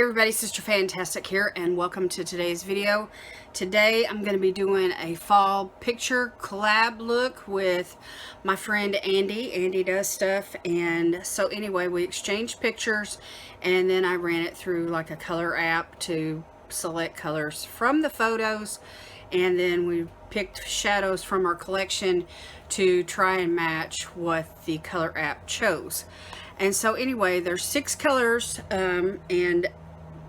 everybody, Sister Fantastic here, and welcome to today's video. Today I'm going to be doing a fall picture collab look with my friend Andy. Andy does stuff, and so anyway, we exchanged pictures, and then I ran it through like a color app to select colors from the photos, and then we picked shadows from our collection to try and match what the color app chose. And so anyway, there's 6 colors, and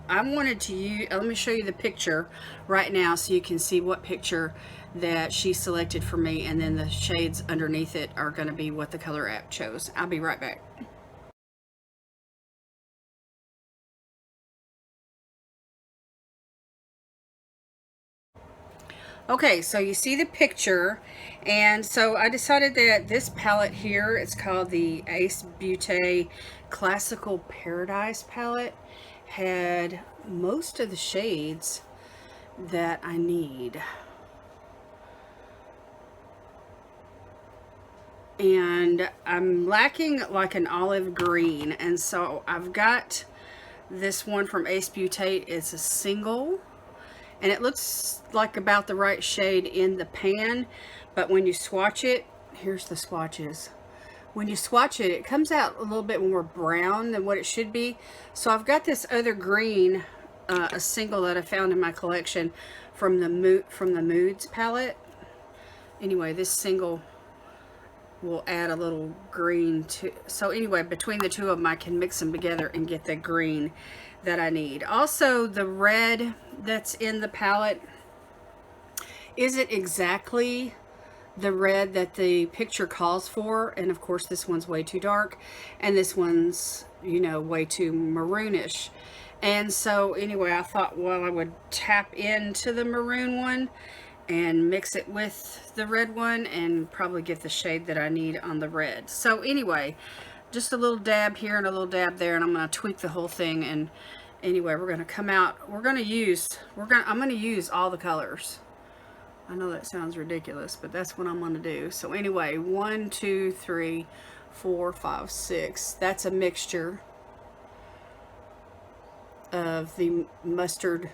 I wanted to use, let me show you the picture right now so you can see what picture that she selected for me, and then the shades underneath it are going to be what the color app chose. I'll be right back. Okay, so you see the picture, and so I decided that this palette here, it's called the Acebeaute Classical Paradise palette, had most of the shades that I need. And I'm lacking like an olive green, and so I've got this one from Acebeaute. It's a single, and it looks like about the right shade in the pan, but when you swatch it, here's the swatches. When you swatch it, it comes out a little bit more brown than what it should be. So I've got this other green, a single that I found in my collection from the Moods palette. Anyway, this single will add a little green to, so anyway, between the two of them I can mix them together and get the green that I need. Also, the red that's in the palette isn't exactly the red that the picture calls for, and of course this one's way too dark, and this one's, you know, way too maroonish. And so anyway, I thought, well, I would tap into the maroon one and mix it with the red one and probably get the shade that I need on the red. So anyway, just a little dab here and a little dab there, and I'm going to tweak the whole thing. And anyway, we're going to come out, I'm going to use all the colors. I know that sounds ridiculous, but that's what I'm going to do. So anyway, 1, 2, 3, 4, 5, 6. That's a mixture of the mustard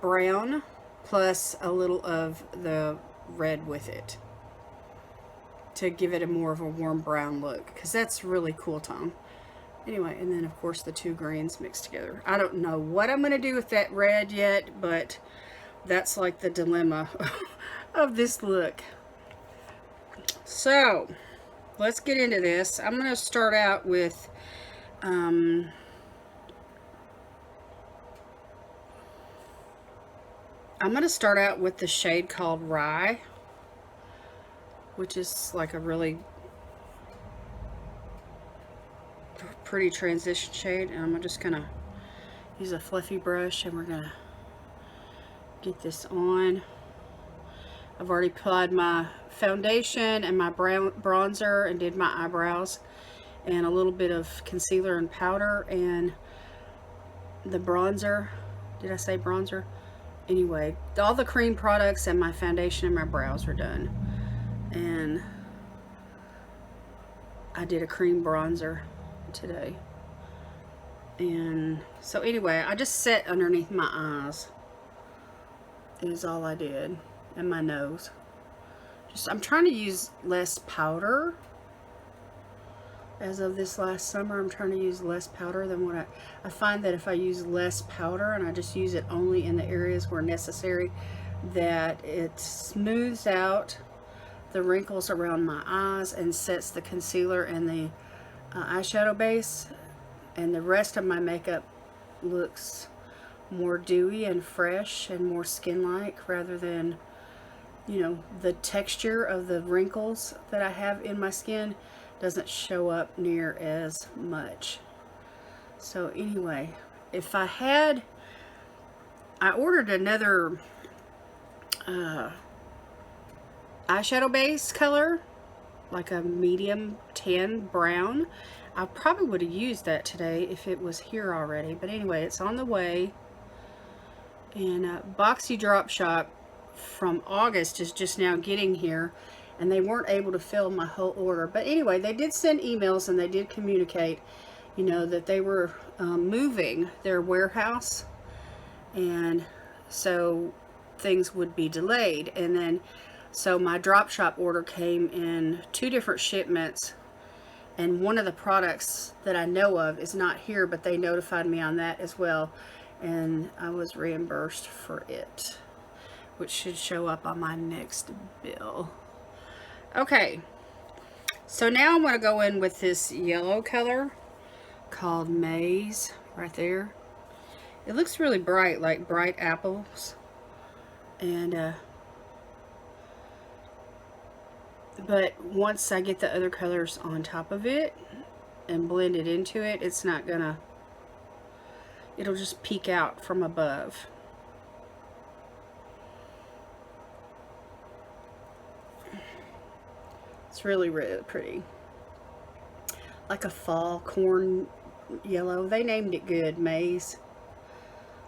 brown plus a little of the red with it to give it a more of a warm brown look, because that's really cool tone. Anyway, and then of course the 2 greens mixed together. I don't know what I'm going to do with that red yet, but that's like the dilemma of this look. So let's get into this. I'm going to start out with the shade called Rye, which is like a really pretty transition shade, and I'm just gonna use a fluffy brush and we're gonna get this on. I've already applied my foundation and my bronzer and did my eyebrows and a little bit of concealer and powder and the bronzer. Did I say bronzer? Anyway, all the cream products and my foundation and my brows are done, and I did a cream bronzer today. And so anyway, I just set underneath my eyes is all I did, and my nose. I'm trying to use less powder. As of this last summer, I'm trying to use less powder than what I find that if I use less powder and I just use it only in the areas where necessary, that it smooths out the wrinkles around my eyes and sets the concealer and the eyeshadow base, and the rest of my makeup looks more dewy and fresh and more skin-like, rather than, you know, the texture of the wrinkles that I have in my skin doesn't show up near as much. So anyway, if I ordered another eyeshadow base color, like a medium tan brown, I probably would have used that today if it was here already. But anyway, it's on the way. And Boxy Drop Shop from August is just now getting here, and they weren't able to fill my whole order. But anyway, they did send emails and they did communicate, you know, that they were moving their warehouse, and so things would be delayed. And then so my drop shop order came in 2 different shipments, and one of the products that I know of is not here, but they notified me on that as well, and I was reimbursed for it, which should show up on my next bill. Okay, so now I'm going to go in with this yellow color called Maize right there. It looks really bright, like bright apples, and but once I get the other colors on top of it and blend it into it, it's not gonna, it'll just peek out from above. It's really, really pretty. Like a fall corn yellow. They named it good, Maize.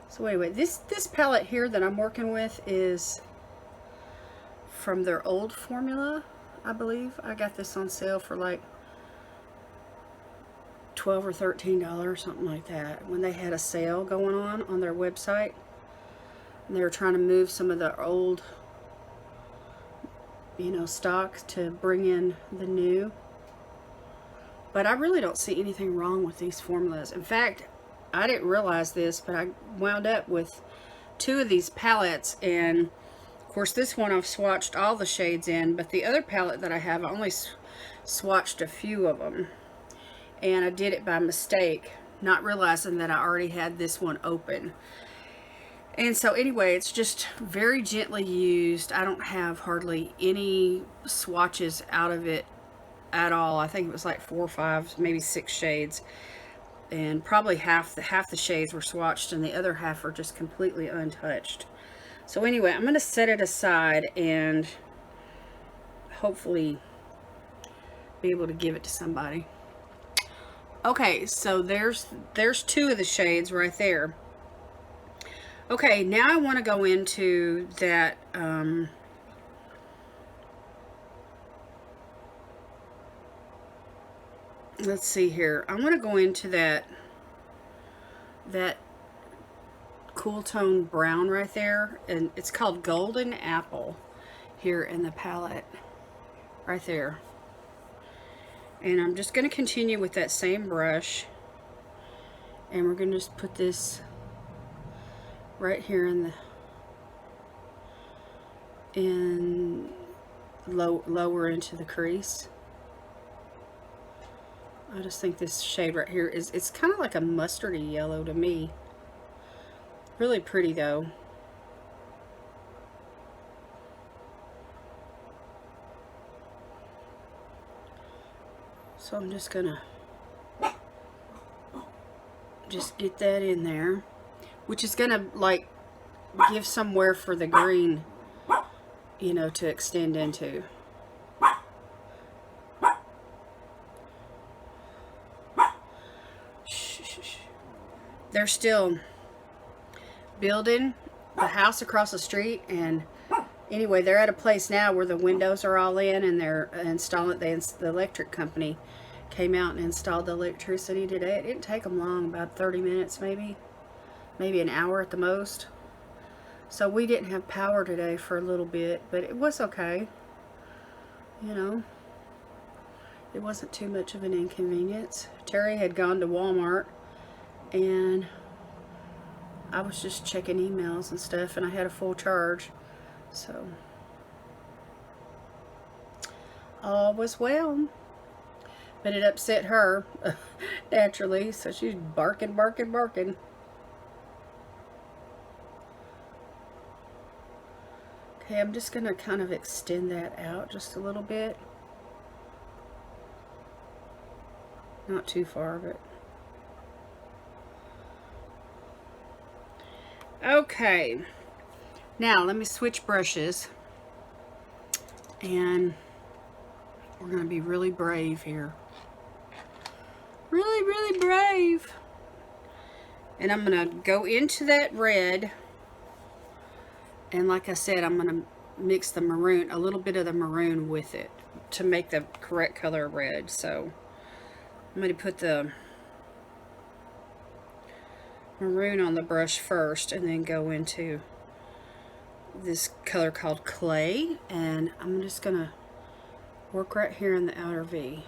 So anyway, this palette here that I'm working with is from their old formula, I believe. I got this on sale for like $12 or $13, something like that, when they had a sale going on their website. And they were trying to move some of the old, you know, stock to bring in the new. But I really don't see anything wrong with these formulas. In fact, I didn't realize this, but I wound up with 2 of these palettes, and of course this one I've swatched all the shades in, but the other palette that I have, I only swatched a few of them, and I did it by mistake, not realizing that I already had this one open. And so anyway, it's just very gently used. I don't have hardly any swatches out of it at all. I think it was like 4 or 5, maybe 6 shades, and probably half the shades were swatched and the other half are just completely untouched. So anyway, I'm going to set it aside and hopefully be able to give it to somebody. Okay, so there's 2 of the shades right there. Okay, now I want to go into that let's see here. I want to go into that cool tone brown right there, and it's called Golden Apple here in the palette right there. And I'm just going to continue with that same brush, and we're going to just put this right here lower into the crease. I just think this shade right here it's kind of like a mustardy yellow to me. Really pretty though. So I'm just gonna get that in there, which is gonna like give somewhere for the green, you know, to extend into. They're still building the house across the street, and anyway, they're at a place now where the windows are all in, and they're installing. The electric company came out and installed the electricity today. It didn't take them long, about 30 minutes, maybe an hour at the most. So we didn't have power today for a little bit, but it was okay. You know, it wasn't too much of an inconvenience. Terry had gone to Walmart, and I was just checking emails and stuff, and I had a full charge, so all was well. But it upset her naturally, so she's barking. Okay, I'm just gonna kind of extend that out just a little bit, not too far, but okay. Now let me switch brushes, and we're going to be really brave here. Really brave. And I'm going to go into that red, and like I said, I'm going to mix the maroon, a little bit of the maroon with it to make the correct color red. So I'm going to put the maroon on the brush first and then go into this color called Clay, and I'm just gonna work right here in the outer V.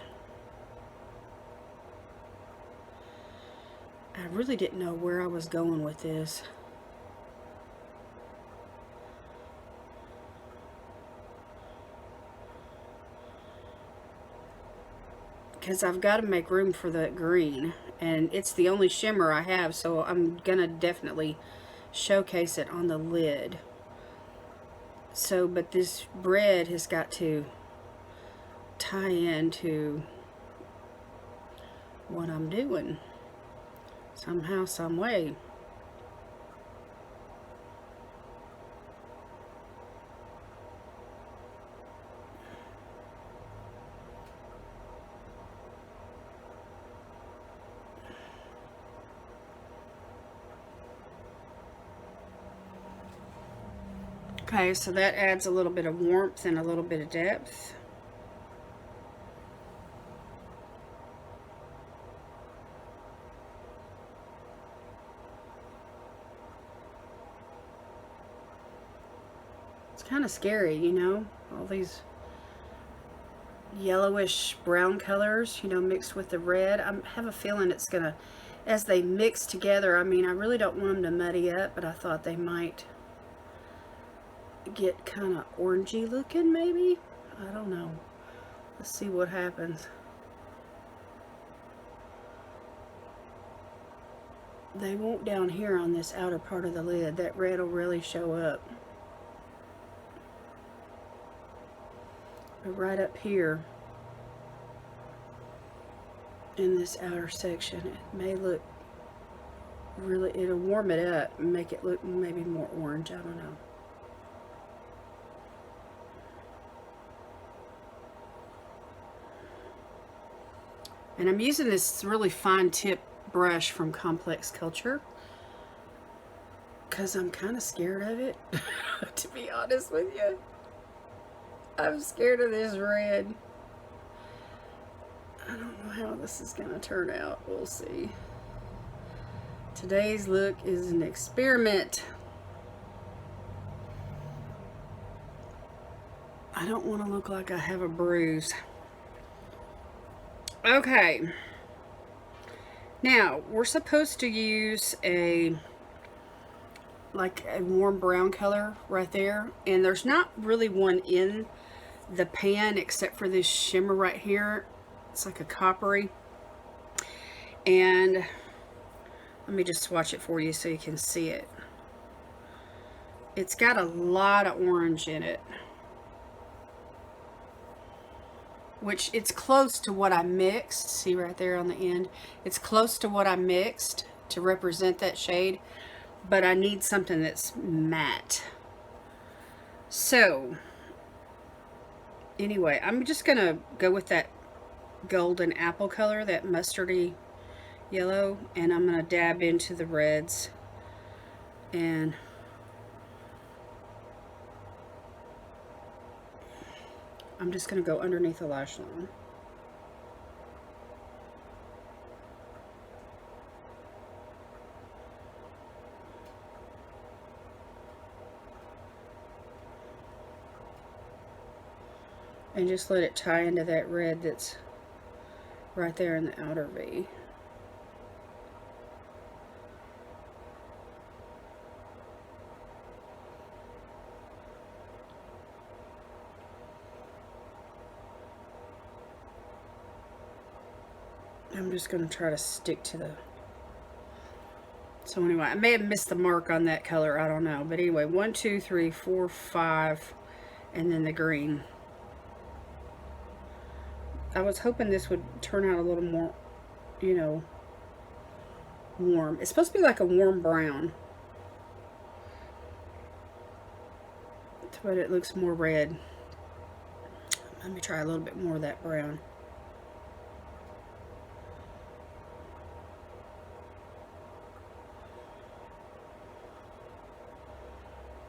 I really didn't know where I was going with this. Because I've got to make room for the green, and it's the only shimmer I have, so I'm gonna definitely showcase it on the lid. So, but this red has got to tie into what I'm doing somehow, some way. Okay, so that adds a little bit of warmth and a little bit of depth. It's kind of scary, you know, all these yellowish brown colors, you know, mixed with the red. I have a feeling it's gonna, as they mix together, I mean, I really don't want them to muddy up, but I thought they might get kind of orangey looking, maybe. I don't know. Let's see what happens. They won't down here on this outer part of the lid. That red will really show up. But right up here in this outer section, it may look really, it'll warm it up and make it look maybe more orange. I don't know. And I'm using this really fine tip brush from Complex Culture because I'm kind of scared of it, to be honest with you. I'm scared of this red. I don't know how this is going to turn out. We'll see. Today's look is an experiment. I don't want to look like I have a bruise. Okay, now we're supposed to use like a warm brown color right there, and there's not really one in the pan except for this shimmer right here. It's like a coppery, and let me just swatch it for you so you can see it. It's got a lot of orange in it, which it's close to what I mixed. See right there on the end? It's close to what I mixed to represent that shade, but I need something that's matte. So, anyway, I'm just gonna go with that golden apple color, that mustardy yellow, and I'm gonna dab into the reds, and I'm just going to go underneath the lash line. And just let it tie into that red that's right there in the outer V. I'm just going to try to stick to the... So anyway, I may have missed the mark on that color. I don't know. But anyway, 1, 2, 3, 4, 5, and then the green. I was hoping this would turn out a little more, you know, warm. It's supposed to be like a warm brown, but it looks more red. Let me try a little bit more of that brown.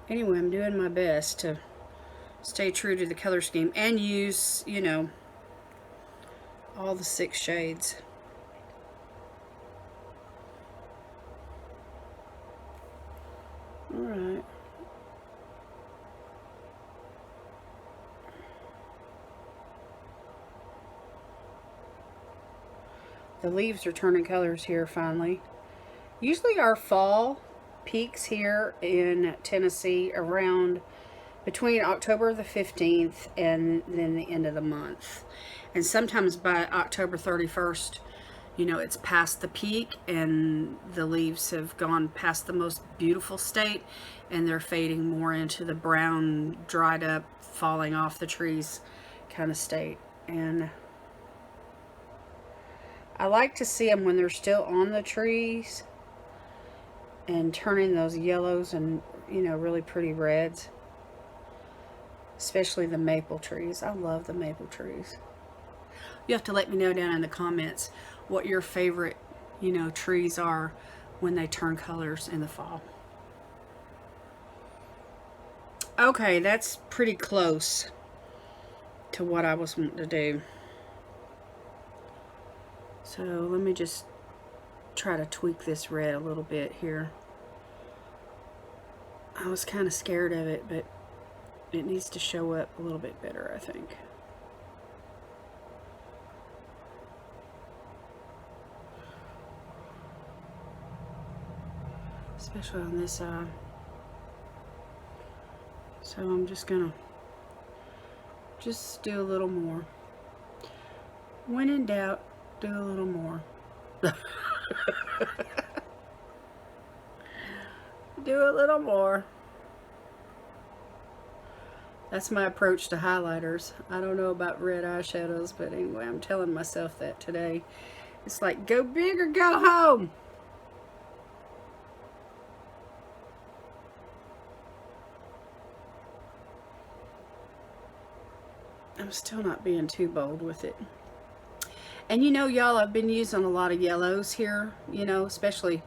Anyway, I'm doing my best to stay true to the color scheme and use, you know, all the 6 shades. The leaves are turning colors here finally. Usually our fall peaks here in Tennessee around between October the 15th and then the end of the month. And sometimes by October 31st, you know, it's past the peak and the leaves have gone past the most beautiful state and they're fading more into the brown, dried up, falling off the trees kind of state. And I like to see them when they're still on the trees and turning those yellows and, you know, really pretty reds. Especially the maple trees. I love the maple trees. You have to let me know down in the comments what your favorite, you know, trees are when they turn colors in the fall. Okay, that's pretty close to what I was wanting to do. So let me just try to tweak this red a little bit here. I was kind of scared of it, but it needs to show up a little bit better, I think. Especially on this side. So I'm just gonna do a little more. When in doubt, do a little more. Do a little more. That's my approach to highlighters. I don't know about red eyeshadows, but anyway, I'm telling myself that today. It's like, go big or go home. I'm still not being too bold with it. And you know, y'all, I've been using a lot of yellows here, you know, especially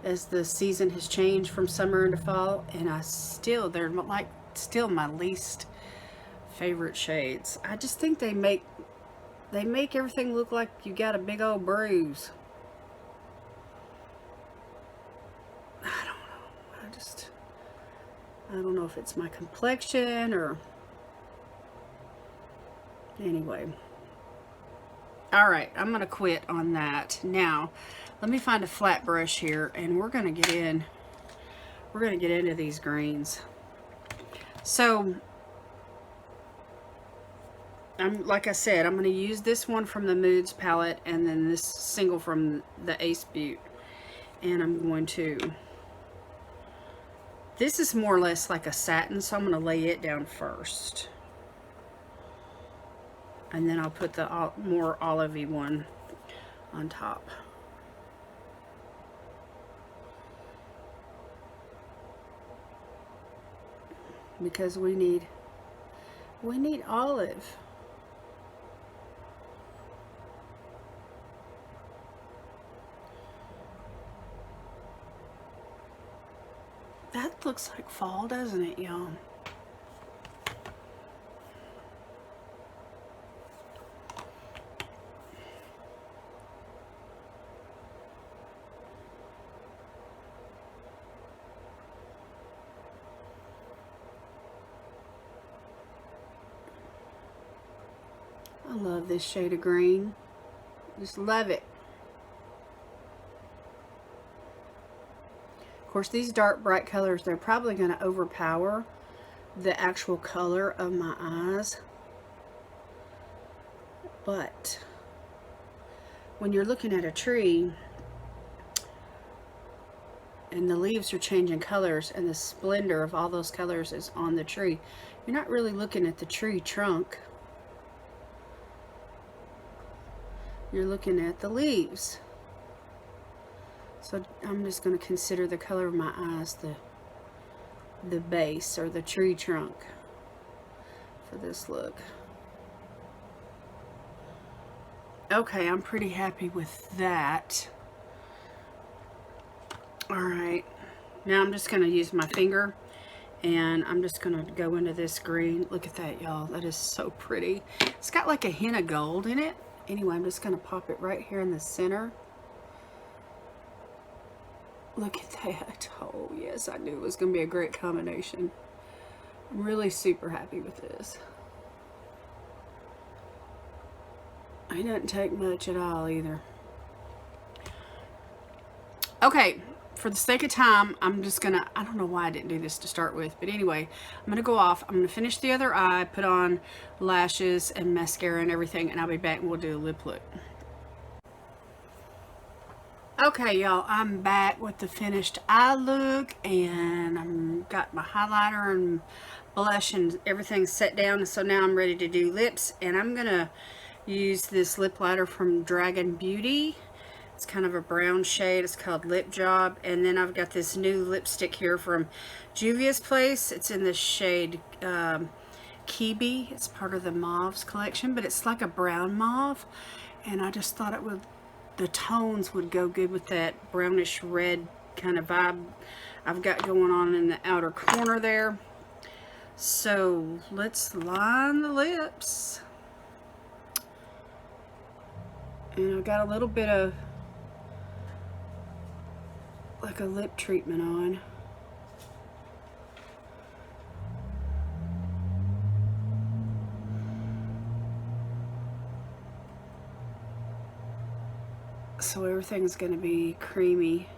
as the season has changed from summer into fall, and they're like still my least favorite shades. I just think they make everything look like you got a big old bruise. I don't know. I don't know if it's my complexion or anyway. All right, I'm gonna quit on that. Now, let me find a flat brush here, and we're gonna get into these greens. So, like I said, I'm gonna use this one from the Moods palette, and then this single from the Acebeaute, and I'm going to. This is more or less like a satin, so I'm gonna lay it down first. And then I'll put the more olivey one on top. Because we need olive. That looks like fall, doesn't it, y'all? I love this shade of green. Just love it. Of course, these dark, bright colors, they're probably going to overpower the actual color of my eyes. But when you're looking at a tree and the leaves are changing colors and the splendor of all those colors is on the tree, you're not really looking at the tree trunk. You're looking at the leaves. So I'm just going to consider the color of my eyes the base or the tree trunk for this look. Okay, I'm pretty happy with that. Alright, now I'm just going to use my finger and I'm just going to go into this green. Look at that, y'all. That is so pretty. It's got like a hint of gold in it. Anyway, I'm just going to pop it right here in the center. Look at that. Oh, yes, I knew it was going to be a great combination. I'm really super happy with this. It doesn't take much at all either. Okay, for the sake of time, I'm just gonna, I don't know why I didn't do this to start with, but anyway, I'm gonna go off. I'm gonna finish the other eye, put on lashes and mascara and everything, and I'll be back and we'll do a lip look. Okay, y'all, I'm back with the finished eye look, and I've got my highlighter and blush and everything set down. So now I'm ready to do lips, and I'm gonna use this lip liner from Dragon Beauty. It's kind of a brown shade. It's called Lip Job. And then I've got this new lipstick here from Juvia's Place. It's in the shade Kibi. It's part of the Mauves collection, but it's like a brown mauve. And I just thought it would, the tones would go good with that brownish red kind of vibe I've got going on in the outer corner there. So let's line the lips. And I've got a little bit of like a lip treatment on. So everything's going to be creamy.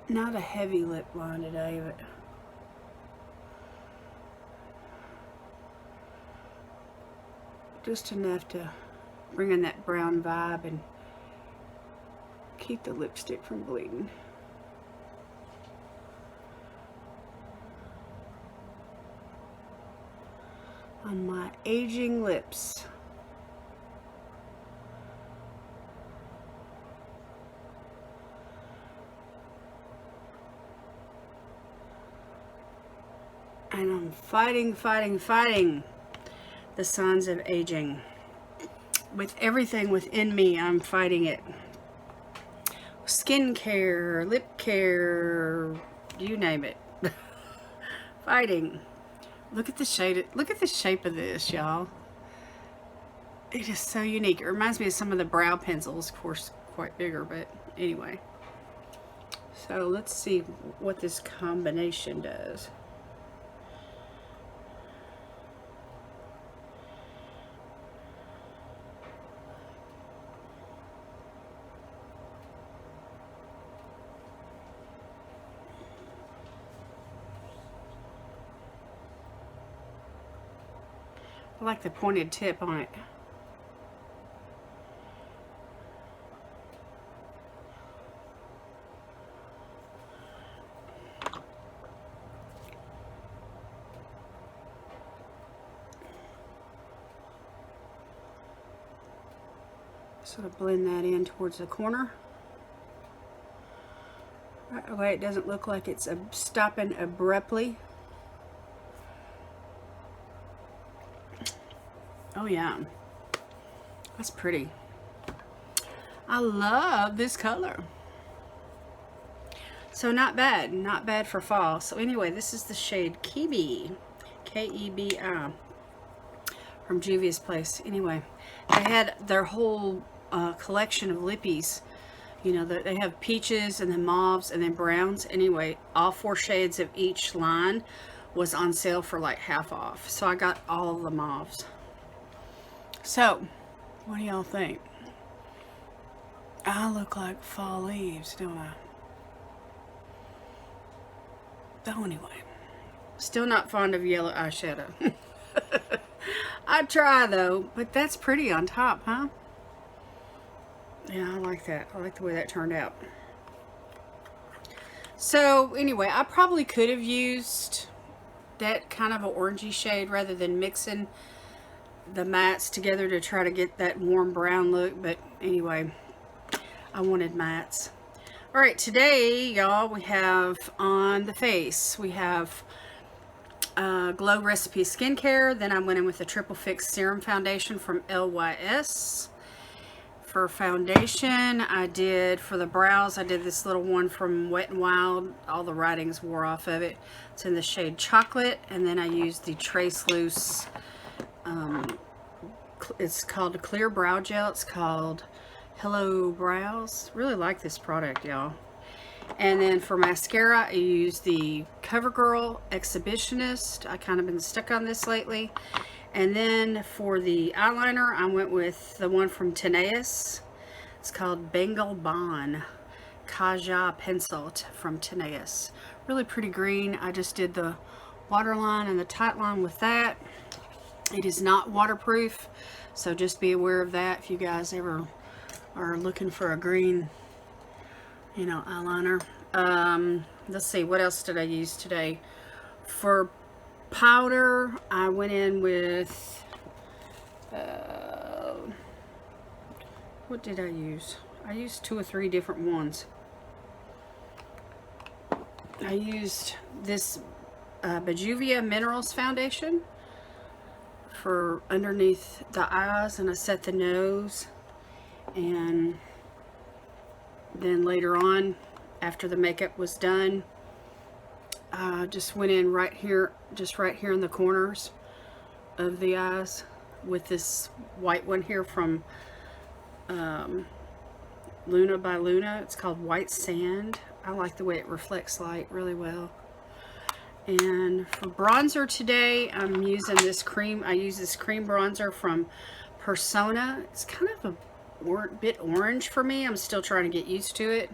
Not a heavy lip line today, but just enough to bring in that brown vibe and keep the lipstick from bleeding. On my aging lips. And I'm fighting the signs of aging. With everything within me, I'm fighting it. Skincare, lip care, you name it. Fighting. Look at the shade, look at the shape of this, y'all. It is so unique. It reminds me of some of the brow pencils, of course, quite bigger, but anyway. So let's see what this combination does. I like the pointed tip on it. Sort of blend that in towards the corner. That way it doesn't look like it's stopping abruptly. Oh yeah, that's pretty. I love this color. So not bad for fall. So anyway, this is the shade Kibi, K-E-B-I, from Juvia's Place. Anyway, they had their whole collection of lippies. You know, they have peaches and then mauves and then browns. Anyway, all 4 shades of each line was on sale for like half off. So I got all of the mauves. So, what do y'all think? I look like fall leaves, don't I? Oh, anyway. Still not fond of yellow eyeshadow. I try though, but that's pretty on top, huh? Yeah, I like that. I like the way that turned out. So, anyway, I probably could have used that kind of an orangey shade rather than mixing the mattes together to try to get that warm brown look, but anyway, I wanted mattes. All right, today, y'all, we have on the face, we have Glow Recipe Skincare. Then I went in with the Triple Fix Serum Foundation from LYS. For foundation, I did, for the brows, I did this little one from Wet n Wild. All the writings wore off of it. It's in the shade Chocolate. And then I used the Trace Loose, it's called a Clear Brow Gel. It's called Hello Brows. Really like this product, y'all. And then for mascara, I use the CoverGirl Exhibitionist. I kind of been stuck on this lately. And then for the eyeliner, I went with the one from Tenaeus. It's called Bengal Bon Kaja Pencil from Tenaeus. Really pretty green. I just did the waterline and the tight line with that. It is not waterproof, so just be aware of that if you guys ever are looking for a green, you know, eyeliner. Let's see, what else did I use today? For powder, I went in with, what did I use? I used 2 or 3 different ones. I used this Bejuvia Minerals Foundation for underneath the eyes, and I set the nose, and then later on, after the makeup was done, just went in right here, just right here in the corners of the eyes with this white one here from Luna by Luna. It's called White Sand. I like the way it reflects light really well. And for bronzer today, I'm using this cream. I use this cream bronzer from Persona. It's kind of a bit orange for me. I'm still trying to get used to it.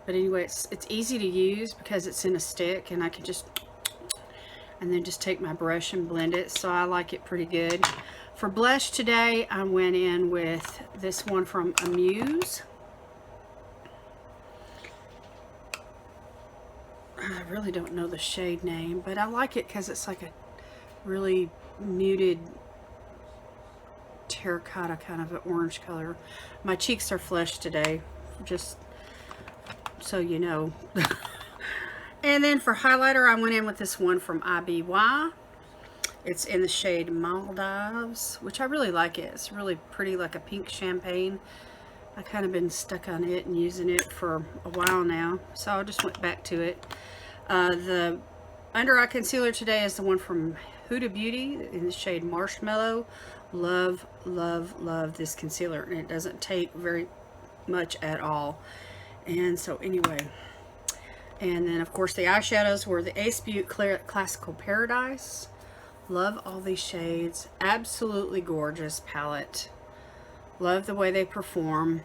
But anyway, it's easy to use because it's in a stick, and I can just, and then just take my brush and blend it. So I like it pretty good. For blush today, I went in with this one from Amuse. I really don't know the shade name, but I like it because it's like a really muted terracotta kind of an orange color. My cheeks are flushed today, just so you know. And then for highlighter, I went in with this one from IBY. It's in the shade Maldives, which I really like it. It's really pretty, like a pink champagne. I kind of been stuck on it and using it for a while now, so I just went back to it. The under eye concealer today is the one from Huda Beauty in the shade Marshmallow. Love, love, love this concealer, and it doesn't take very much at all. And so anyway, and then of course the eyeshadows were the Acebeaute Classical Paradise. Love all these shades. Absolutely gorgeous palette. Love the way they perform.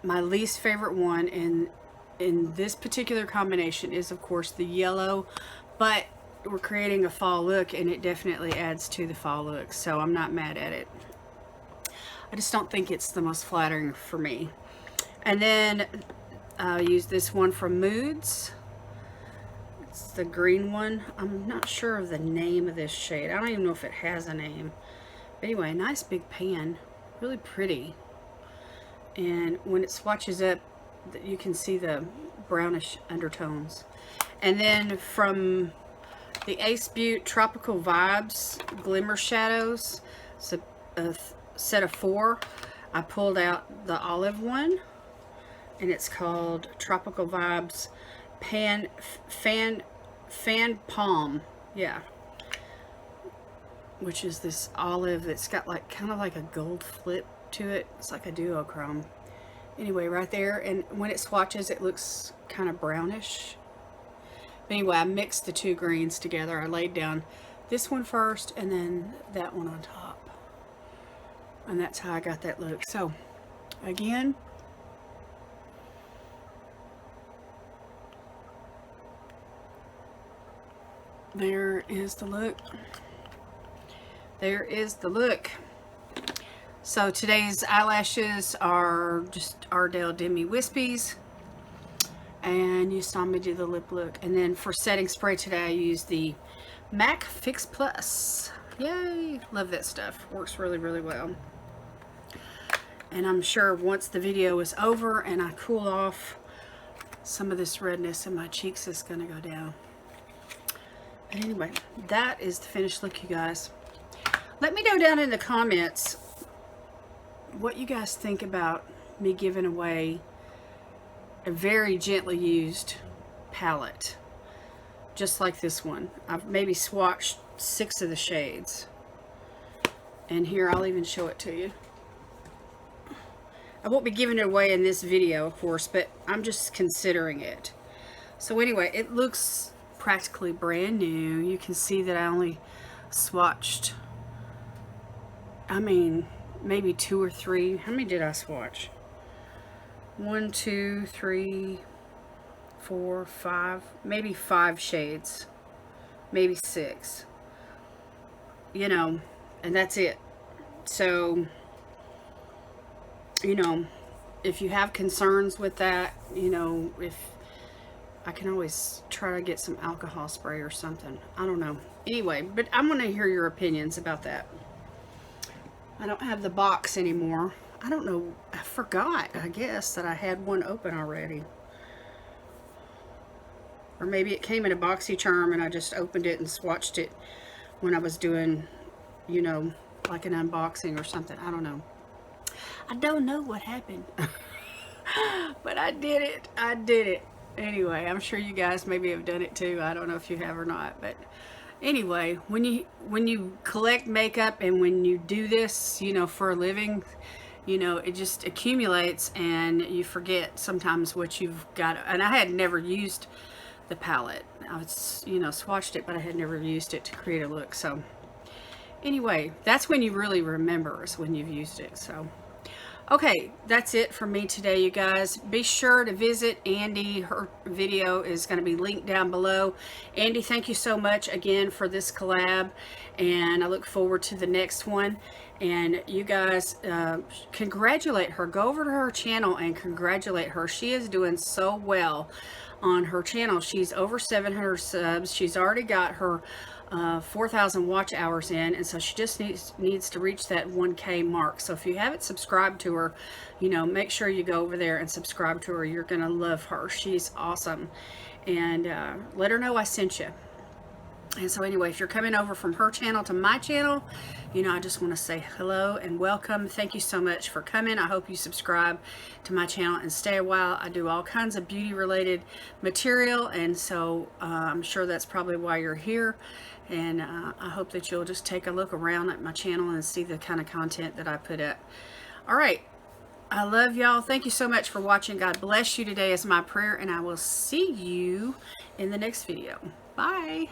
My least favorite one in this particular combination is of course the yellow, but we're creating a fall look and it definitely adds to the fall look, so I'm not mad at it. I just don't think it's the most flattering for me. And then I'll use this one from Moods. It's the green one. I'm not sure of the name of this shade. I don't even know if it has a name. But anyway, nice big pan. Really pretty. And when it swatches up, you can see the brownish undertones. And then from the Acebeaute Tropical Vibes Glimmer Shadows, so a set of 4, I pulled out the olive one, and it's called Tropical Vibes Fan Palm, yeah, which is this olive that's got like kind of like a gold flip to it. It's like a duochrome. Anyway, right there, and when it swatches, it looks kind of brownish. But anyway, I mixed the 2 greens together. I laid down this one first and then that one on top, and that's how I got that look. So again, there is the look. There is the look. So today's eyelashes are just Ardell Demi Wispies, and you saw me do the lip look. And then for setting spray today, I used the MAC Fix Plus. Yay! Love that stuff. Works really, really well. And I'm sure once the video is over and I cool off, some of this redness in my cheeks is going to go down. But anyway, that is the finished look, you guys. Let me know down in the comments what you guys think about me giving away a very gently used palette, just like this one. I've maybe swatched 6 of the shades, and here I'll even show it to you. I won't be giving it away in this video, of course, but I'm just considering it. So anyway, it looks practically brand new. You can see that I only swatched, I mean, maybe 2 or 3. How many did I swatch? 1, 2, 3, 4, 5, maybe 5 shades, maybe 6, you know, and that's it. So, you know, if you have concerns with that, you know, if I can always try to get some alcohol spray or something. I don't know. Anyway, but I'm going to hear your opinions about that. I don't have the box anymore. I don't know. I forgot, I guess, that I had one open already. Or maybe it came in a BoxyCharm and I just opened it and swatched it when I was doing, you know, like an unboxing or something. I don't know. I don't know what happened. But I did it. I did it. Anyway, I'm sure you guys maybe have done it too. I don't know if you have or not. But anyway, when you collect makeup and when you do this, you know, for a living, you know, it just accumulates and you forget sometimes what you've got. And I had never used the palette. I was, you know, swatched it, but I had never used it to create a look. So anyway, that's when you really remember, is when you've used it. So okay, that's it for me today, you guys. Be sure to visit Andi. Her video is going to be linked down below. Andi, thank you so much again for this collab, and I look forward to the next one. And you guys, congratulate her. Go over to her channel and congratulate her. She is doing so well on her channel. She's over 700 subs. She's already got her 4,000 watch hours in, and so she just needs to reach that 1K mark. So if you haven't subscribed to her, you know, make sure you go over there and subscribe to her. You're gonna love her. She's awesome. And let her know I sent you. And so anyway, if you're coming over from her channel to my channel, you know, I just want to say hello and welcome. Thank you so much for coming. I hope you subscribe to my channel and stay a while. I do all kinds of beauty related material, and so I'm sure that's probably why you're here. And I hope that you'll just take a look around at my channel and see the kind of content that I put up. All right. I love y'all. Thank you so much for watching. God bless you today is my prayer, and I will see you in the next video. Bye.